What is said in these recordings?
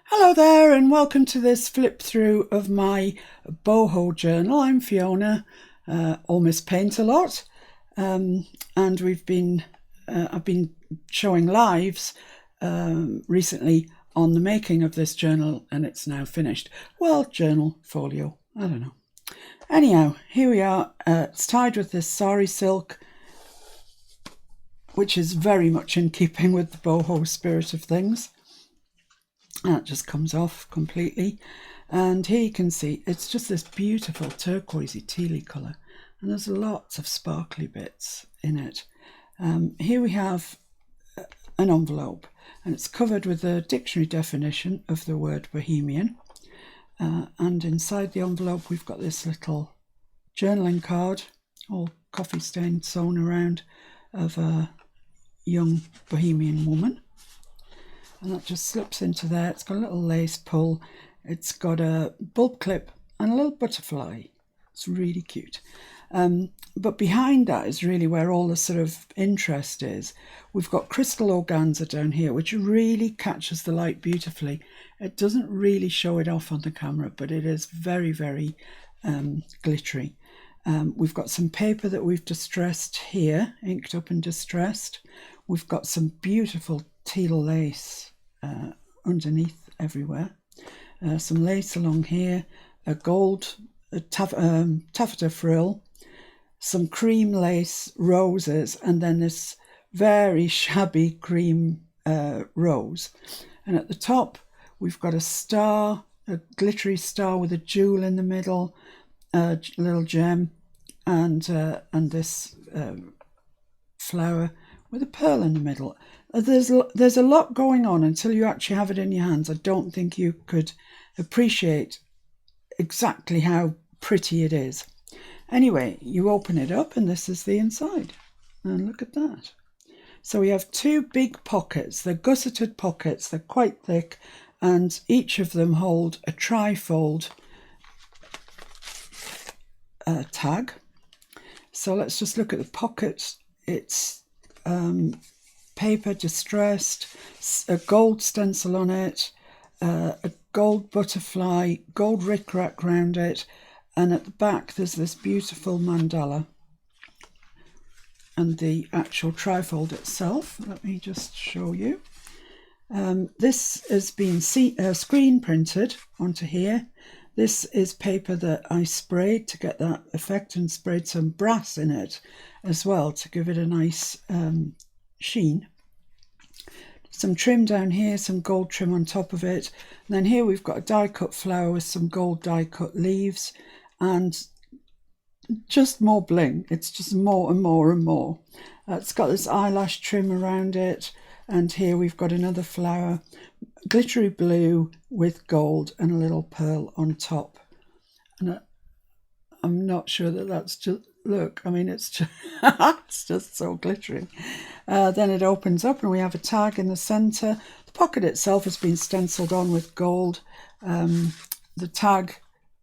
Hello there, and welcome to this flip through of my BoHo journal. I'm Fiona, or Miss Paint a lot, and I've been showing lives recently on the making of this journal, and it's now finished. Well, journal folio, I don't know. Anyhow, here we are. It's tied with this sari silk, which is very much in keeping with the BoHo spirit of things. That just comes off completely, and here you can see it's just this beautiful turquoisey tealy colour, and there's lots of sparkly bits in it. Here we have an envelope, and it's covered with a dictionary definition of the word Bohemian, and inside the envelope we've got this little journaling card, all coffee stained, sewn around, of a young Bohemian woman. And that just slips into there. It's got a little lace pull. It's got a bulb clip and a little butterfly. It's really cute. But behind that is really where all the sort of interest is. We've got crystal organza down here, which really catches the light beautifully. It doesn't really show it off on the camera, but it is very, very glittery. We've got some paper that we've distressed here, inked up and distressed. We've got some beautiful teal lace underneath everywhere, some lace along here, a gold taffeta frill, some cream lace roses, and then this very shabby cream rose. And at the top we've got a star, a glittery star with a jewel in the middle, a little gem, and this flower with a pearl in the middle. There's a lot going on until you actually have it in your hands. I don't think you could appreciate exactly how pretty it is. Anyway, you open it up and this is the inside. And look at that. So we have two big pockets. They're gusseted pockets. They're quite thick, and each of them hold a trifold tag. So let's just look at the pocket. It's paper distressed, a gold stencil on it, a gold butterfly, gold rickrack round it, and at the back there's this beautiful mandala. And the actual trifold itself, let me just show you. This has been screen printed onto here. This is paper that I sprayed to get that effect, and sprayed some brass in it as well to give it a nice sheen. Some trim down here, some gold trim on top of it. And then here we've got a die cut flower with some gold die cut leaves, and just more bling. It's just more and more and more. It's got this eyelash trim around it, and here we've got another flower, glittery blue with gold and a little pearl on top. And I'm not sure that that's just, look, I mean, it's just, it's just so glittery. Then it opens up and we have a tag in the centre. The pocket itself has been stencilled on with gold. The tag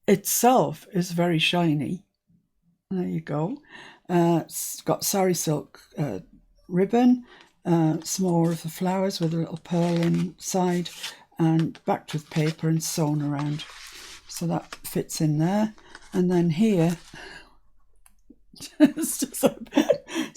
itself is very shiny. There you go. It's got sari silk ribbon, some more of the flowers with a little pearl inside, and backed with paper and sewn around. So that fits in there. And then here, it's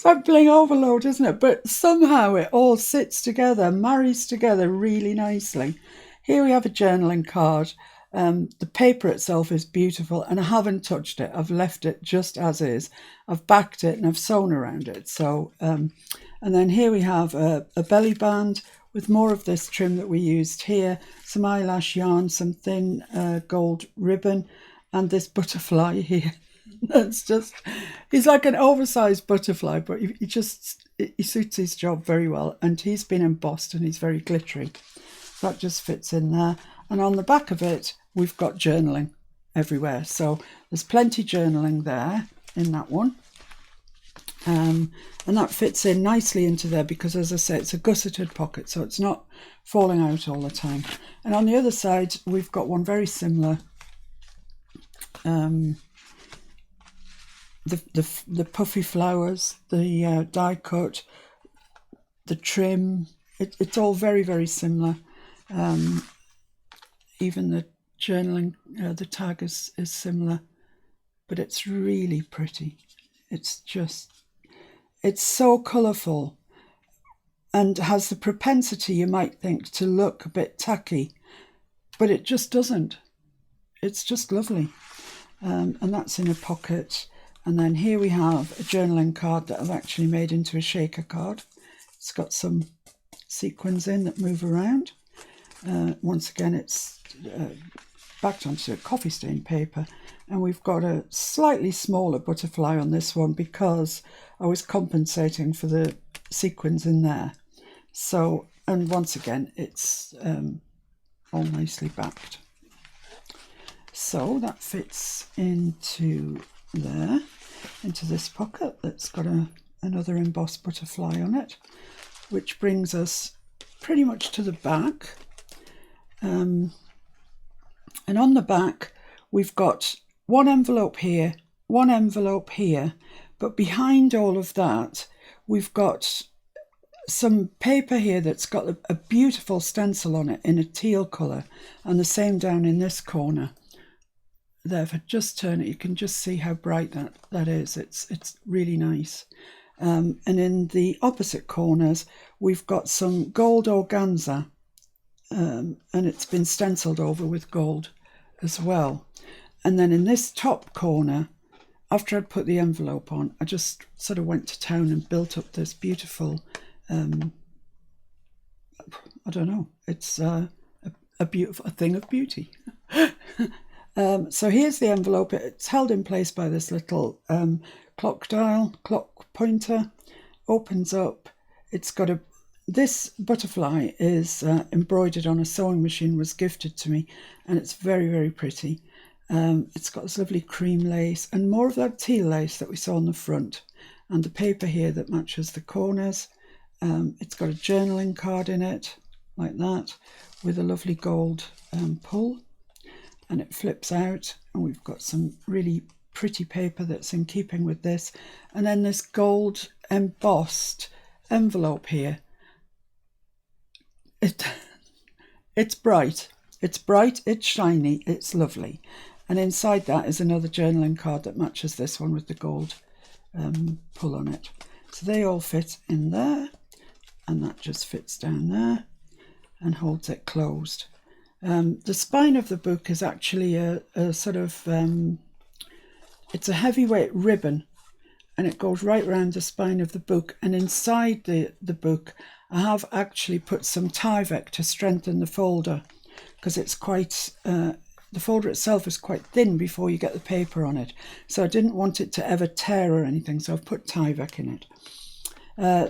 like bling overload, isn't it? But somehow it all sits together, marries together really nicely. Here we have a journaling card. The paper itself is beautiful, and I haven't touched it. I've left it just as is. I've backed it and I've sewn around it. So, and then here we have a belly band with more of this trim that we used here, some eyelash yarn, some thin gold ribbon, and this butterfly here. That's just, he's like an oversized butterfly, but he suits his job very well, and he's been embossed and he's very glittery. That just fits in there. And on the back of it, we've got journaling everywhere. So there's plenty journaling there in that one. And that fits in nicely into there because, as I say, it's a gusseted pocket, so it's not falling out all the time. And on the other side, we've got one very similar. The puffy flowers, the die cut, the trim, it's all very, very similar. even the journaling, the tag is similar, but it's really pretty. It's so colourful and has the propensity, you might think, to look a bit tacky, but it just doesn't. It's just lovely. And that's in a pocket. And then here we have a journaling card that I've actually made into a shaker card. It's got some sequins in that move around. Once again, it's backed onto a coffee stain paper, and we've got a slightly smaller butterfly on this one because I was compensating for the sequins in there. So, and once again, it's all nicely backed. So that fits into there, into this pocket that's got another embossed butterfly on it, which brings us pretty much to the back. And on the back, we've got one envelope here, one envelope here, but behind all of that, we've got some paper here that's got a beautiful stencil on it in a teal colour, and the same down in this corner. There, if I just turn it, you can just see how bright that is. It's really nice. And in the opposite corners, we've got some gold organza, and it's been stenciled over with gold as well. And then in this top corner, after I'd put the envelope on, I just sort of went to town and built up this beautiful, I don't know, it's a beautiful thing of beauty. So here's the envelope. It's held in place by this little clock pointer. Opens up. It's got this butterfly is embroidered on a sewing machine, was gifted to me, and it's very, very pretty. It's got this lovely cream lace and more of that teal lace that we saw on the front, and the paper here that matches the corners. It's got a journaling card in it, like that, with a lovely gold pull, and it flips out, and we've got some really pretty paper that's in keeping with this, and then this gold embossed envelope here. It's bright, it's shiny, it's lovely. And inside that is another journaling card that matches this one with the gold pull on it. So they all fit in there, and that just fits down there and holds it closed. The spine of the book is actually a sort of, it's a heavyweight ribbon, and it goes right around the spine of the book. And inside the book, I have actually put some Tyvek to strengthen the folder, because it's quite, the folder itself is quite thin before you get the paper on it. So I didn't want it to ever tear or anything, so I've put Tyvek in it.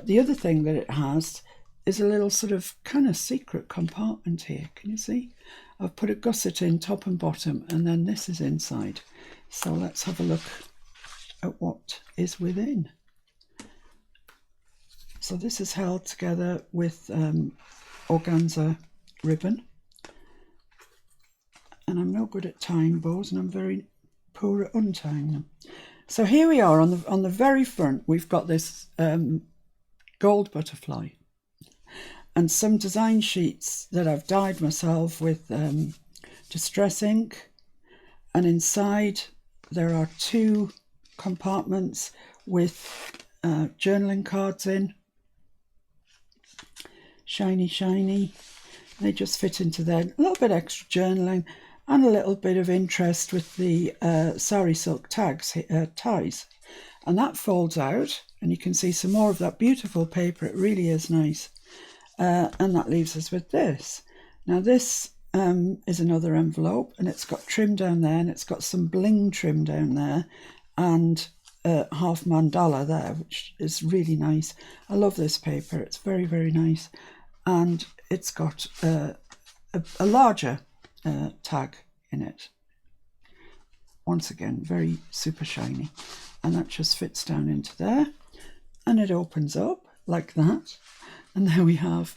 The other thing that it has is a little sort of kind of secret compartment here. Can you see? I've put a gusset in top and bottom, and then this is inside. So let's have a look at what is within. So this is held together with organza ribbon, and I'm no good at tying bows, and I'm very poor at untying them. So here we are on the very front. We've got this gold butterfly and some design sheets that I've dyed myself with distress ink, and inside there are two compartments with journaling cards in. Shiny. They just fit into there. A little bit extra journaling and a little bit of interest with the sari silk ties. And that folds out, and you can see some more of that beautiful paper. It really is nice. And that leaves us with this. Now this is another envelope, and it's got trim down there, and it's got some bling trim down there, and half mandala there, which is really nice. I love this paper. It's very, very nice. And it's got a larger tag in it. Once again, very super shiny. And that just fits down into there. And it opens up like that. And there we have.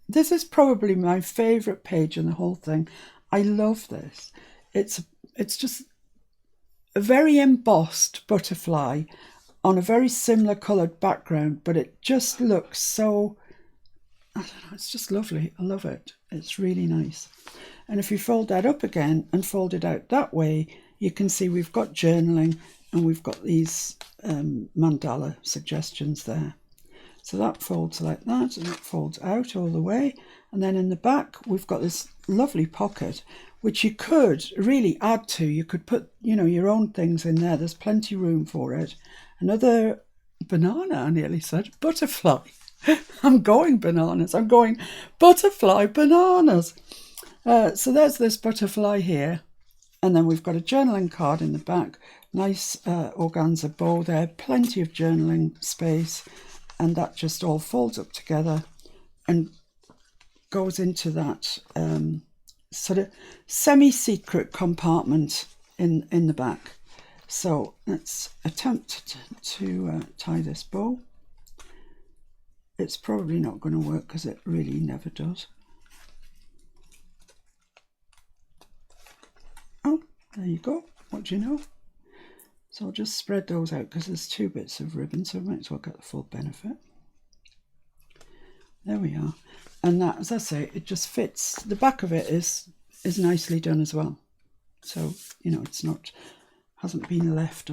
This is probably my favourite page in the whole thing. I love this. It's just a very embossed butterfly on a very similar coloured background, but it just looks so I don't know, it's just lovely. I love it. It's really nice. And if you fold that up again and fold it out that way, you can see we've got journaling and we've got these mandala suggestions there. So that folds like that, and it folds out all the way. And then in the back, we've got this lovely pocket, which you could really add to. You could put, you know, your own things in there. There's plenty room for it. Another banana, I nearly said, butterfly. I'm going bananas. I'm going butterfly bananas. So there's this butterfly here. And then we've got a journaling card in the back. Nice organza bow there. Plenty of journaling space. And that just all folds up together and goes into that sort of semi-secret compartment in the back. So let's attempt to tie this bow. It's probably not going to work because it really never does. Oh, there you go. What do you know? So I'll just spread those out because there's 2 bits of ribbon, so I might as well get the full benefit. There we are. And that, as I say, it just fits. The back of it is nicely done as well. So, you know, it's not, hasn't been left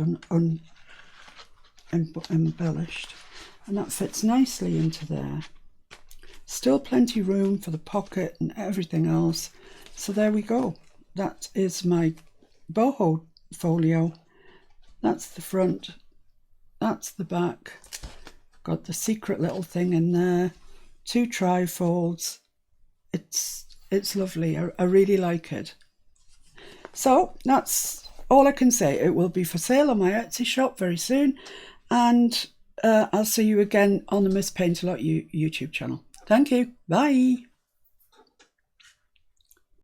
embellished. And that fits nicely into there. Still plenty room for the pocket and everything else. So there we go. That is my boho folio. That's the front, that's the back. Got the secret little thing in there, 2 trifolds. It's lovely. I really like it. So that's all I can say. It will be for sale on my Etsy shop very soon, and I'll see you again on the Miss Paint A Lot YouTube channel. Thank you. Bye.